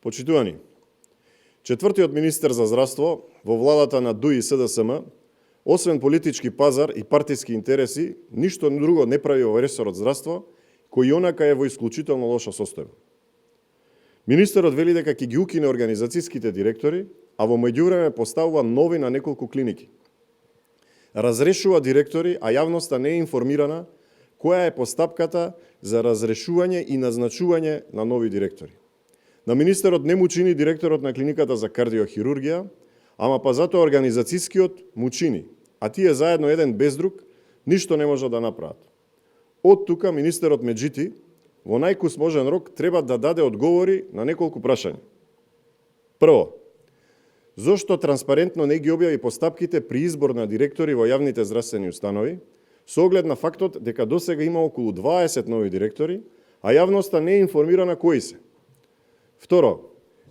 Почитувани, четвртиот министер за здравство во владата на ДУИ СДСМ, освен политички пазар и партиски интереси, ништо друго не прави во ресорот здравство, кој онака е во исклучително лоша состојба. Министерот вели дека ќе ги укине организацијските директори, а во меѓувреме поставува нови на неколку клиники. Разрешува директори, а јавноста не е информирана која е постапката за разрешување и назначување на нови директори. На министерот не му чини директорот на клиниката за кардиохирургија, ама па затоа организацијскиот му чини, а тие заедно еден без друг ништо не можат да направат. Од тука министерот Меджити во најкус можен рок треба да даде одговори на неколку прашања. Прво, зошто транспарентно не ги објави постапките при избор на директори во јавните здравствени установи, со оглед на фактот дека досега има околу 20 нови директори, а јавноста не е информирана кои се. Второ,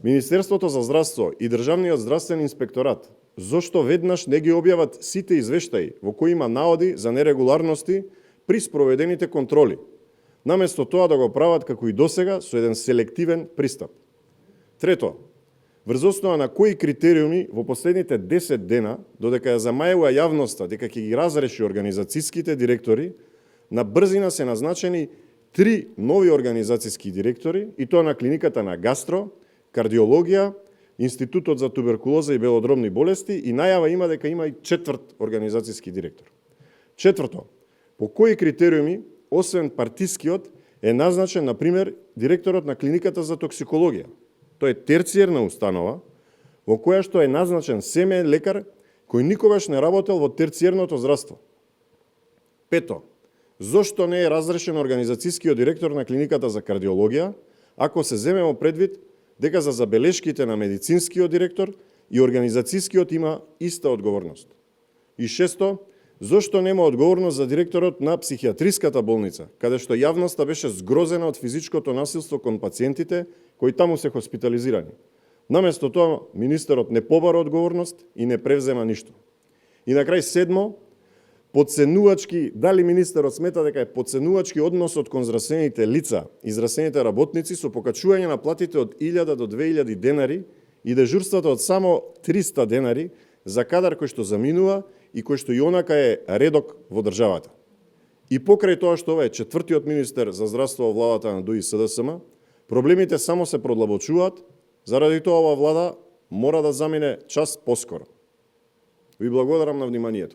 Министерството за здравство и Државниот здравствен инспекторат зошто веднаш не ги објават сите извештаи во кои има наоди за нерегуларности при спроведените контроли, наместо тоа да го прават како и досега со еден селективен пристап. Трето, врз основа на кои критериуми во последните 10 дена, додека ја замајува јавноста дека ќе ги разреши организацијските директори, на брзина се назначени 3 нови организацијски директори, и тоа на клиниката на гастро, кардиологија, Институтот за туберкулоза и белодробни болести, и најава има дека има и 4 организацијски директор. Четврто, по кои критериуми, освен партискиот, е назначен, например, директорот на клиниката за токсикологија. Тоа е терциерна установа, во која што е назначен семеен лекар кој никогаш не работел во терциерното здравство. Пето, зошто не е разрешен организацијскиот директор на клиниката за кардиологија, ако се земемо предвид дека за забелешките на медицинскиот директор и организацијскиот има иста одговорност. И шесто, зошто нема одговорност за директорот на психијатриската болница, каде што јавноста беше згрозена од физичкото насилство кон пациентите кои таму се хоспитализирани. Наместо тоа, министерот не побара одговорност и не превзема ништо. И на крај седмо, подценувачки, дали министерот смета дека е подценувачки односот кон здравствените лица и здравствените работници со покачување на платите од 1000 до 2000 денари и дежурствата од само 300 денари за кадар кој што заминува и кој што и онака е редок во државата. И покрај тоа што ова е четвртиот министер за здравство во владата на ДУИ СДСМ, проблемите само се продлабочуваат, заради тоа ова влада мора да замине час поскоро. Ви благодарам на вниманието.